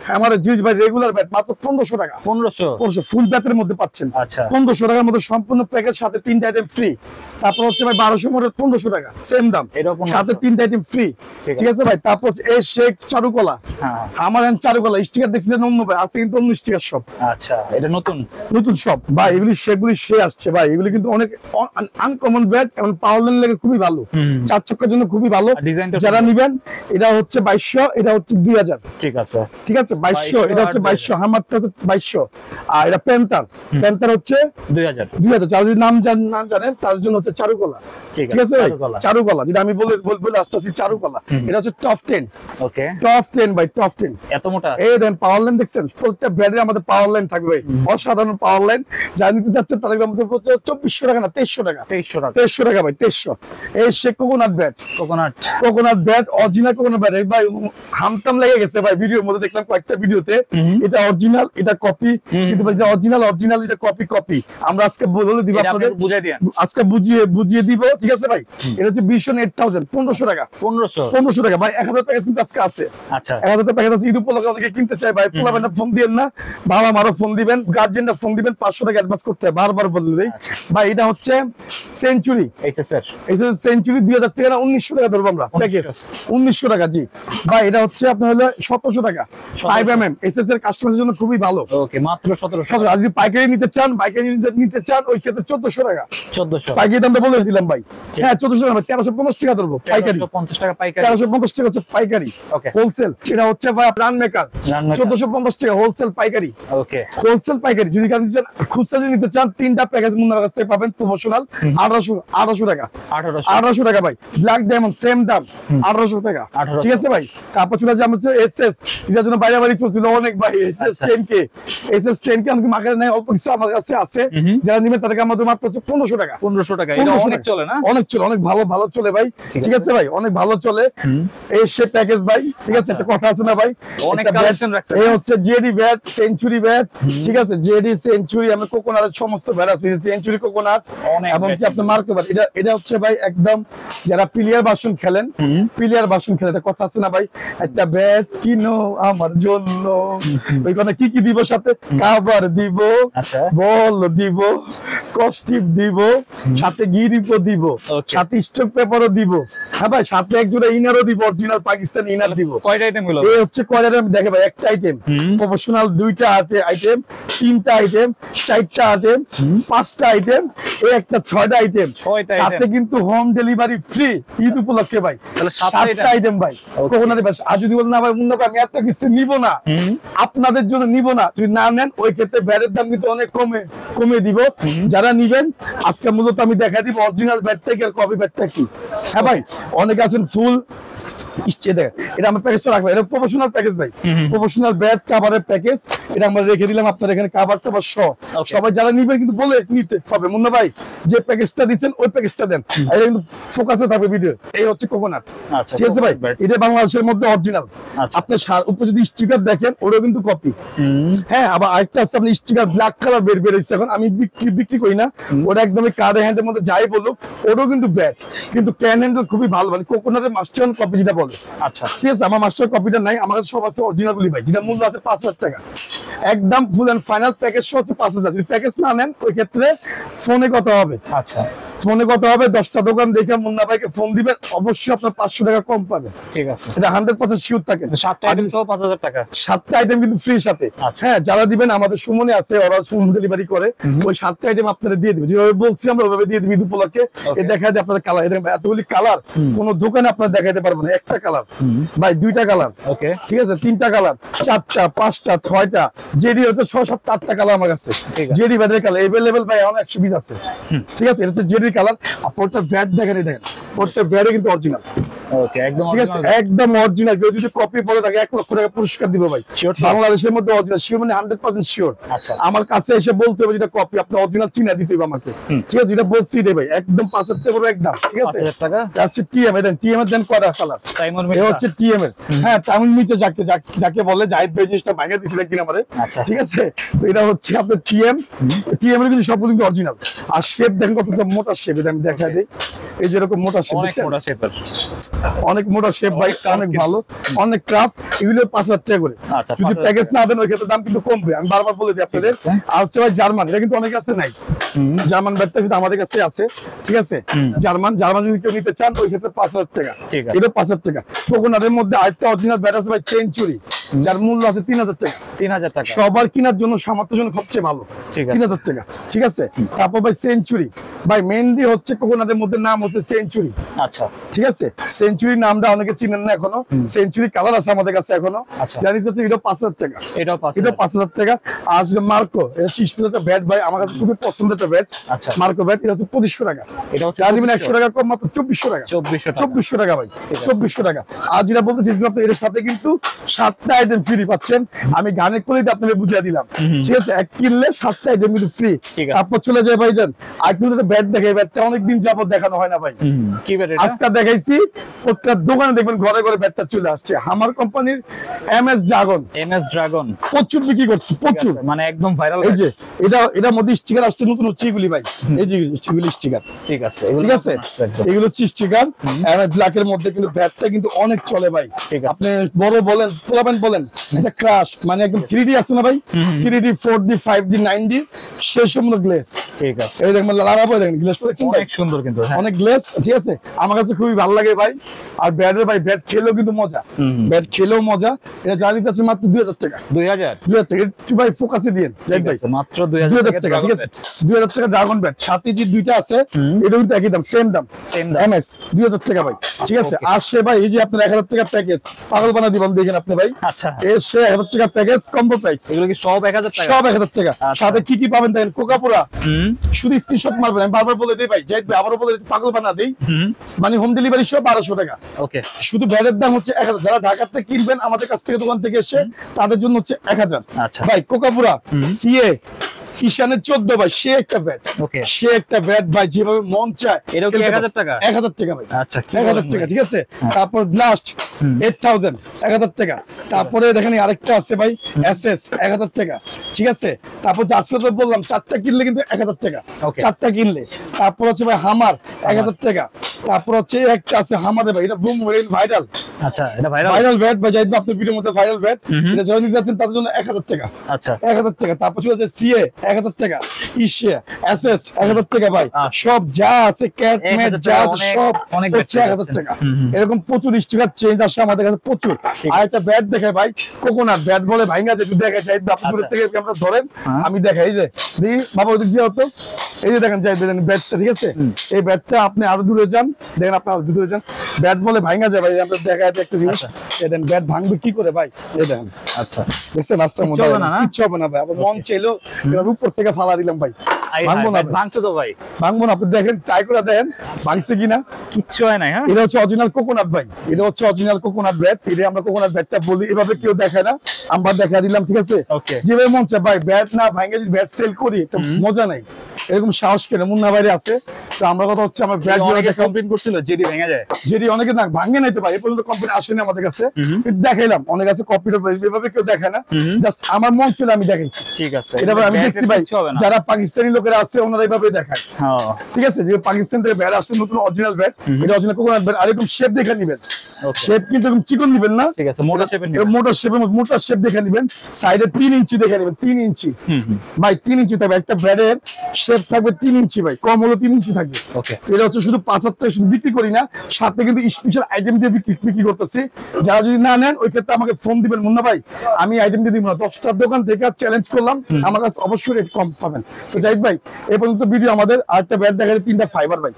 হ্যামারের জিনিস ভাই, রেগুলার ব্যাট মাত্র 1500 টাকা। 1500 ফুল ব্যাটের মধ্যে পাচ্ছেন। আচ্ছা, 1500 টাকার মধ্যে সম্পূর্ণ প্যাকেজ, সাথে 3টা আইটেম ফ্রি। তারপর হচ্ছে ভাই 1200 মডেল 1500 টাকা, সেম দাম, সাথে 3টা আইটেম ফ্রি। ঠিক আছে ভাই। তারপর এই শেক চারুকলা, আমার চারুকলা স্টিকার দেখছিলেন অন্য ভাই, আছে কিন্তু অন্য স্টিকার সব। আচ্ছা, এটা নতুন সব ভাই। এগুলি শেকগুলি সে আসছে ভাই, এগুলি কিন্তু অনেক আনকমন ব্যাট, এবং পাওয়ার লাইন লাগে খুবই ভালো, 4 চাকার জন্য খুবই ভালো। যারা নিবেন, এটা হচ্ছে 2200, এটা হচ্ছে 2000। ঠিক আছে, ঠিক আছে, 2200, এটা হচ্ছে 2200, হামারটা হচ্ছে 2200। আর এটা প্যান্টার হচ্ছে 2000। যারা যদি নাম জানেন তাদের জন্য হচ্ছে চারুকলা। ঠিক আছে ভাই, চারুকলা যেটা আমি বলে আসতেছি, চারুকলা। এটা হচ্ছে টপ 10। ওকে, টপ 10 ভাই, টপ 10। এত মোটা। এই দেন পাওয়ার লাইন দেখছেন, প্রত্যেক ব্যাটে আমাদের পাওয়ার লাইন থাকবে ভাই, অসাধারণ পাওয়ার লাইন। যারা নিতে যাচ্ছেন তাদের আমাদের 2400 টাকা না, 2300 টাকা। 2300 টাকা ভাই, 2300। এই shake coconut bat, coconut bat, original coconut bat ভাই। হামতাম লেগে গেছে ভাই, ভিডিওর মধ্যে দেখলাম কয়েকটা ভিডিওতে, এটা অরিজিনাল, এটা কপি, কিন্তু ভাই অরিজিনাল এটা কপি। আমরা আজকে বলে দিব আপনাদের, আজকে বুঝিয়ে দিব। ঠিক আছে ভাই, এটা হচ্ছে Vision 8000, 1500 টাকা। 1500 টাকা ভাই। ভাই 1000 প্যাকেজ কিন্তু আজকে আছে। আচ্ছা 1000 প্যাকেজ আছে ঈদ উপলক্ষে অনেকে কিনতে চায় ভাই, পোলাবেন না ফোন দিবেন না, বাবা মারও ফোন দিবেন, গার্জিয়ানরা ফোন দিবেন, 500 টাকা অ্যাডভান্স করতে হয়, বারবার বলে দেই ভাই। এটা হচ্ছে সেঞ্চুরি, এইচএসআর সেঞ্চুরি 2000 টাকা না 1900 টাকা ধরবো আমরা প্যাকেজ, 1900 টাকা জি ভাই। এটা হচ্ছে আপনার হলো 1700 টাকা 5mm এসএস এর কাস্টমারের জন্য খুবই ভালো। ওকে মাত্র 1700। আর যদি পাইকারি নিতে চান, পাইকারি নিতে চান ওই ক্ষেত্রে 1400 টাকা 1400 পাইকারি দামটা বলে দিলাম ভাই। হ্যাঁ 1400 টাকা 1350 টাকা ধরবো পাইকারি, 1350 টাকা পাইকারি, 1350 টাকা হচ্ছে পাইকারি। ওকে হোলসেল এটা হচ্ছে ভাই রান মেকার 1450 টাকা হোলসেল পাইকারি। ওকে হোলসেল পাইকারি যদি কাজ চান, খুচরা যদি নিতে চান তিনটা প্যাকেজ মুন্নার কাছ থেকে পাবেন প্রমোশনাল 1800 টাকা 1800 টাকা ভাই। ব্ল্যাক ডায়মন্ড সেম দাম 1800 টাকা, ঠিক আছে ভাই। তারপর চলে যাচ্ছে আমাদের এসএস, এটার জন্য বাইরে বাড়ি চলছিল অনেক ভাই। এসএস 10K, এসএস 10K আমাকে মার্কেটে নাই, অল্প কিছু আমার কাছে আছে, যারা নেবেন তাদেরকে আমাদের মাত্র হচ্ছে 1500 টাকা 1500 টাকা। এটা অনেক চলে না? অনেক চলে, অনেক ভালো ভালো চলে ভাই, ঠিক আছে ভাই, অনেক ভালো চলে এই সে প্যাকেজ ভাই, ঠিক আছে। একটা কথা আছে না ভাই, অনেক কালেকশন রাখছেন। এই হচ্ছে জেডি ব্যাট, সেঞ্চুরি ব্যাট, ঠিক আছে, জেডি সেঞ্চুরি, আমরা কোকোনাটের সমস্ত ব্যাট আছে, সেঞ্চুরি কোকোনাট এবং কি আপনার মার্কো ব্যাট। এটা হচ্ছে ভাই একদম যারা প্লেয়ার ভার্সন খেলেন, প্লেয়ার ভার্সন খেলে একটা কথা আছে না ভাই, একটা ব্যাট কিনো আমার জন্য, ওই কথা কি কি দিব সাথে, কাভার দিব, বল দিব, কস্টিপ দিব, সাথে গিরিপও দিব, সাথে স্টক পেপারও দিব, হ্যাঁ ভাই, সাথে একজোড়া ইনারও দিব, অরিজিনাল পাকিস্তানি ইনার দিব। কয়টা আইটেম গুলো? এই হচ্ছে কয়টা আইটেম দেখে ভাই, একটা আইটেম প্রফেশনাল, দুইটা আইটেম, তিনটা আইটেম, চারটা আইটেম, পাঁচটা আইটেম, এই একটা 6টা আইটেম, সাথে কিন্তু হোম ডেলিভারি ফ্রি ঈদ উপলক্ষে ভাই, 7টা আইটেম ভাই। কখনো আর যদি বলেন না ভাই মুন্না ভাই আমি এত কিছু নিব না, আপনাদের জন্য নিব না, যদি না নেন ওই ক্ষেত্রে ব্যাটের দাম কিন্তু অনেক কমে দিব। যারা নিবেন আজকে মূলত আমি দেখা দিব অরিজিনাল ব্যাট থেকে আর কপি ব্যাটটা কি। হ্যাঁ ভাই অনেকে আছেন ফুল এটা আমার প্যাকেজটা রাখলাম, এটা প্রফেশনাল প্যাকেজ ভাই, প্রফেশনাল ব্যাট কাভারের প্যাকেজ, এটা আমরা রেখে দিলাম আপনার এখানে কাভার টাভার সহ। সবাই যারা নিবেন কিন্তু বলে নিতে হবে মুন্না ভাই যে প্যাকেজটা দিচ্ছেন ওই প্যাকেজটা দেন, এটা কিন্তু ফোকাসে থাকবে ভিডিও। এই হচ্ছে কোকোনাট, ঠিক আছে ভাই, এটা বাংলাদেশের মধ্যে অরিজিনাল। আপনি উপরে যদি স্টিকার দেখেন ওটাও কিন্তু কপি। হ্যাঁ আবার আরেকটা আছে আপনি স্টিকার ব্ল্যাক কালার বের হয়েছে এখন, আমি বিক্রি করি না ওটা, একদমই কার্ড হ্যান্ডের মধ্যে যাই বলুক ওটাও কিন্তু ব্যাট, কিন্তু ক্যান হ্যান্ডেল খুবই ভালো, মানে কোকোনাটের মাস্টার কপি যেটা বলে। আচ্ছা ঠিক আছে, আমার মাস্টার কপিটা নাই, আমার কাছে সব আছে অরিজিনাল গুলি ভাই, যেটা মূল্য আছে 5000 টাকা একদম ফুল এন্ড ফাইনাল প্যাকেজ সহ হচ্ছে 5000। যদি প্যাকেজ না নেন ওই ক্ষেত্রে ফোনে কত হবে, আচ্ছা ফোনে কত হবে, 10টা দোকান দেখে মুন্না ভাইকে ফোন দিবেন, অবশ্যই আপনার 500 টাকা কম পাবেন, ঠিক আছে, এটা 100% শিওর থাকে। 7টা আইটেম সহ 5000 টাকা, 7টা আইটেম কিন্তু ফ্রি সাথে। হ্যাঁ যারা দিবেন আমাদের সুমনে আছে, ওরা হোম ডেলিভারি করে, ওই 7টা আইটেম আপনারা দিয়ে দিবেন, যেভাবে বলছি আমরা ওইভাবে দিয়ে দিবি ঈদ উপলক্ষে। এই দেখায় দিয়ে আপনাদের কালার, এতগুলি কালার কোন দোকানে আপনারা দেখাইতে পারবেন না, একটা কালার ভাই, 2টা কালার, ওকে ঠিক আছে, 3টা কালার, 4টা, 5টা, 6টা, জেডি হচ্ছে 6-7-8টা কালার আমার কাছে, জেডি ব্যাটের কালার अवेलेबल ভাই এখন 120 আছে, ঠিক আছে। এটা হচ্ছে জেডি কালার, আপনারটা ভ্যাট দেখেন, দেখেন ওরটা ভ্যাটে কিন্তু অরিজিনাল, ওকে একদম ঠিক আছে, একদম অরিজিনাল। কেউ যদি কপি বলে থাকে 1 লক্ষ টাকা পুরস্কার দিব ভাই, বাংলাদেশের মধ্যে অরিজিনাল শিওর, মানে 100% শিওর। আচ্ছা আমার কাছে এসে বলতে হবে যেটা কপি, আপনি অরিজিনাল চিনা দিতে হবে আমাকে, ঠিক আছে, যেটা বলছি রে ভাই একদম 5000 টাকা করে একদম, ঠিক আছে 5000 টাকা। আচ্ছা টিএম দেন, টিএম এর দেন কয়টা কালার, এই হচ্ছে টিএম এর, হ্যাঁ টাইমুল মিচে যাকে বলে জাহিদ ভাই জিনিসটা ভাঙা দিছিল একদিন আমারে, ঠিক আছে। তো এটা হচ্ছে আপনার টিএম এর কিন্তু সব কিন্তু অরিজিনাল। আর শেপ দেখেন কতটা মোটা শেপ, এটা আমি দেখাই দেই, এই যে এরকম মোটা শেপ, অনেক মোটা শেপ, অনেক মোটা শেপ ভাই, অনেক ভালো, অনেক ক্রাফট, এগুলো 5000 টাকা করে। যদি প্যাকেজ না দেন ওই ক্ষেত্রে দাম কিন্তু কমবে, আমি বারবার বলে দিই আপনাদের। আর হচ্ছে ভাই জার্মান, এটা কিন্তু অনেক কাছে নাই, জার্মান ব্যাটটা কিন্তু আমাদের কাছে আছে, ঠিক আছে। জার্মান যদি কেউ নিতে চান ওই ক্ষেত্রে 5000 টাকা, এটা 5000 টাকা। কোকোনাটের মধ্যে আরেকটা অরিজিনাল ব্যাট আছে ভাই সেঞ্চুরি, যার মূল্য আছে 3000 টাকা, 3000 টাকা সবার কেনার জন্য, সামর্থ্যের জন্য সবচেয়ে ভালো 3000 টাকা, ঠিক আছে। তারপর ভাই সেঞ্চুরি, ভাই মেইনলি হচ্ছে কোকোনাটের মধ্যে নাম হচ্ছে সেঞ্চুরি, আচ্ছা ঠিক আছে। সেঞ্চুরি নামটা অনেকে চিনেন না এখনো, সেঞ্চুরি কালার আছে আমাদের কাছে এখনো, জানি যাচ্ছে এটা 5000 টাকা, এটা 5000 টাকা। আর মার্কো, এটা 60 ব্যাট ভাই, আমার কাছে খুবই পছন্দের একটা ব্যাট, আচ্ছা মার্কো ব্যাট, এটা হচ্ছে 2500 টাকা, এটা হচ্ছে 100 টাকা কম, মাত্র 2400 টাকা, 2400 টাকা ভাই, 2400 টাকা। আর যেটা বলতে চাইছিলাম আপনি এর সাথে কিন্তু 7টা আইটেম ফ্রি পাচ্ছেন, আমি গানে করে আপনাদের বুঝিয়ে দিলাম, ঠিক আছে। এক কিনলে 7টা আইটেম কিন্তু ফ্রি। তারপর চলে যায় ভাই যান আর কিন্তু একটা ব্যাট দেখে, ব্যাটটা অনেকদিন যাবত দেখানো হয় না ভাই, কি ব্যাট এটা আজকে দেখাইছি, প্রত্যেক দোকানে দেখবেন ঘরে ঘরে ব্যাটটা চলে আসছে। হামার কোম্পানির এমএস ড্রাগন। প্রচুর বিক্রি করছি, প্রচুর, মানে একদম ভাইরাল। এই যে এটার মধ্যে স্টিকার আসছে নতুন হচ্ছে এগুলি ভাই, এই যে এগুলি স্টিকার। ঠিক আছে, এগুলো হচ্ছে স্টিকার ব্ল্যাক এর মধ্যে, কিন্তু ব্যাটটা কিন্তু অনেক চলে ভাই। আপনি বড় বলেন, পোলাবেন বলেন, এটা ক্রাশ মানে একদম 3D আছে না ভাই, 3D 4D 5D 9D সেই সম্পূর্ণ গ্লেজ। ঠিক আছে, এই দেখেন লাগাবো, দেখেন গ্লেজটা দেখছেন অনেক সুন্দর কিন্তু, অনেক গ্লেজ। ঠিক আছে, আমার কাছে খুবই ভালো লাগে ভাই। আর ব্যাটের ভাই ব্যাট খেলেও কিন্তু মজা, ব্যাট খেলেও মজা। এটা যা দিতে আছে মাত্র 2000 টাকা। 2000 টাকা একটু ভাই ফোকাসে দিন জাহিদ ভাই, মাত্র 2000 টাকা। ঠিক আছে, 2000 টাকা ড্রাগন ব্যাট, সাথে যে দুইটা আছে এটা কিন্তু একই দাম, সেম দাম এমএস 2000 টাকা ভাই। ঠিক আছে, আসছে ভাই এই যে আপনার 1000 টাকা প্যাকেজ, পাগল বানা দিবেন দেখেন আপনি ভাই। আচ্ছা, এর সে 1000 টাকা প্যাকেজ কম্বো প্রাইস। এগুলো কি সব 1000 টাকা? সব 1000 টাকা। সাথে কি কি পাবেন দেখেন, কোকাপুরা, শুধু স্ক্রিনশট মারবেন। আমি বারবার বলে দিই ভাই, জাহিদ ভাই আবারও বলে দিই, পাগল বানা দেই, মানে হোম ডেলিভারি সহ 1200 টাকা। ওকে, শুধু ব্যাটের দাম হচ্ছে 1000। যারা ঢাকা থেকে কিনবেন আমাদের কাছ থেকে, দোকান থেকে এসে, তাদের জন্য হচ্ছে 1000। আচ্ছা ভাই কোকাপুরা সিএ ঈশানের 14 ভাই, সে একটা ব্যাট, সে একটা ব্যাট ভাই, যেভাবে মন চায়। এটাও কি 1000 টাকা? 1000 টাকা ভাই। আচ্ছা, 1000 টাকা। ঠিক আছে, তারপর ব্লাস্ট 8000 1000 টাকা। তারপরে দেখেন আরেকটা আছে ভাই এসএস 1000 টাকা। ঠিক আছে, তারপর জার্সি তো বললাম 4টা কিনলে কিন্তু 1000 টাকা, 4টা কিনলে। তারপর হচ্ছে ভাই হামার 1000 টাকা। তারপর হচ্ছে একটা আছে হামারে ভাই, এটা বুম ভাইরাল। আচ্ছা, এটা ভাইরাল ব্যাট ভাই, জাহিদ ভাই আপনার ভিডিওর মধ্যে ভাইরাল ব্যাট, এটা যারা নিতে যাচ্ছেন তাদের জন্য 1000 টাকা। আচ্ছা, 1000 টাকা। তারপর হচ্ছে সিএ 1000 টাকা, ইশিয়া এসএস 1000 টাকা ভাই। সব যা আছে ক্যাট ম্যাট যা আছে সব হচ্ছে 1000 টাকা। এরকম প্রচুর স্টিকার চেঞ্জ আসে আমাদের কাছে প্রচুর। আর একটা ব্যাট দেখায় ভাই, কোকোনাট ব্যাট বলে ভাঙা যেটা দেখায়, জাহিদ ভাই আপনার থেকে আমরা ধরেন, আমি দেখাই। এই যে দেখি বাবা ওদিক যে হতো, এই যে দেখেন জাহিদ দেখেন ব্যাটটা। ঠিক আছে, এই ব্যাটটা আপনি আরো দূরে যান, দেখেন আপনি আরো দূরে যান, ব্যাট বলে ভাঙা যায় ভাই। আমরা দেখায় একটা জিনিস, এই দেখেন ব্যাট ভাঙবে কি করে ভাই, এই দেখেন। আচ্ছা, দেখছেন রাস্তার মধ্যে কিচ্ছু হবে না ভাই। আবার মন চাইলো উপর থেকে ফালা দিলাম ভাই, ভাঙবো না, ভাঙছে তো ভাই, ভাঙবো না। আপনি দেখেন, ট্রাই করে দেখেন ভাঙছে কিনা, কিচ্ছু হয় না। হ্যাঁ, এটা হচ্ছে অরিজিনাল কোকোনাট ভাই, এটা হচ্ছে অরিজিনাল কোকোনাট ব্যাট। এটা আমরা কোকোনাট ব্যাটটা বলি, এভাবে কেউ দেখায় না, আমরা দেখা দিলাম। ঠিক আছে, যেভাবে মন চায় ভাই, ব্যাট না ভাঙে যদি ব্যাট সেল করি এটা মজা নাই। এরকম সাহস কেন মুন্না বাইরে আছে। তো আমরা কথা হচ্ছে আমার ব্যাট কমপ্লেইন করছিল জেডি ভেঙে যায়, জেডি অনেকে না ভাঙে নাই তো ভাই, এই পর্যন্ত কমপ্লেইন আসেনি আমাদের কাছে, কিন্তু দেখাইলাম অনেক আছে কপিটা, এভাবে কেউ দেখায় না, জাস্ট আমার মন ছিল আমি দেখাইছি। ঠিক আছে, এটা আমি দেখছি ভাই, যারা পাকিস্তানি লোকেরা আছে ওনারা এইভাবে দেখায়। ঠিক আছে, যে পাকিস্তান থেকে ব্যাট আসছে নতুন অরিজিনাল ব্যাট, এটা অরিজিনাল কোকোনাট ব্যাট। আর এরকম শেপ দেখে নিবেন, শেপ কিন্তু এরকম চিকন নিবেন না। ঠিক আছে, মোটা শেপের নিবেন, মোটা শেপ দেখে নিবেন। সাইডে 3 ইঞ্চি দেখে নিবেন, 3 ইঞ্চি ভাই, 3 ইঞ্চি থাকবে একটা ব্যাটের শেপ থাকবে 3 ইঞ্চি ভাই, কম হলো 3 ইঞ্চি থাকবে। এটা হচ্ছে শুধু 5,000 টাকা শুধু বিক্রি করি না, সাথে কিন্তু স্পেশাল আইটেম দিয়ে বিক্রি করতেছি। যারা যদি না নেন ওই ক্ষেত্রে আমাকে ফোন দিবেন, মুন্না ভাই আমি আইটেম দিয়ে দিব না। 10টা দোকান থেকে চ্যালেঞ্জ করলাম, আমার কাছে অবশ্যই রেট কম পাবেন। তো জাহিদ ভাই এই পর্যন্ত ভিডিও আমাদের। আরেকটা ব্যাট দেখা যায় 3টা ফাইবার ভাই,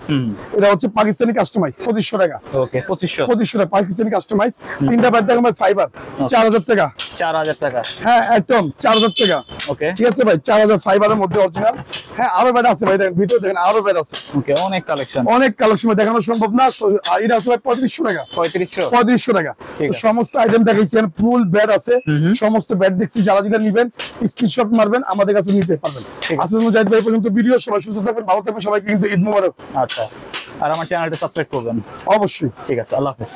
এটা হচ্ছে পাকিস্তানি কাস্টমাইজ 2500 টাকা। 2500 টাকা পাকিস্তানি কাস্টমাইজ। 3টা ব্যাট দেখা ভাই ফাইবার 4000 টাকা। 4000 টাকা, হ্যাঁ একদম 4000 টাকা। ঠিক আছে ভাই, 4000 ফাইবারের মধ্যে অরিজিনাল। হ্যাঁ আরো ব্যাট আছে ভাই, দেখেন ভিতরে দেখেন আরো ব্যাট আছে। অনেক কালেকশন দেখানো সম্ভব না। এটা আছে ভাই 3500 টাকা। 3500 টাকা। সমস্ত আইটেম দেখাইছি, ফুল ব্যাট আছে, সমস্ত ব্যাট দেখছি। যারা যেটা নিবেন স্ক্রিনশট মারবেন, আমাদের কাছে নিতে পারবেন। আসলে জাহিদ ভাই পর্যন্ত ভিডিও, সবাই সুস্থ থাকবেন, ভালো থাকবেন, সবাইকে কিন্তু ঈদ মোবারক। আচ্ছা, আর আমার চ্যানেলটা সাবস্ক্রাইব করবেন অবশ্যই। ঠিক আছে, আল্লাহ হাফেজ।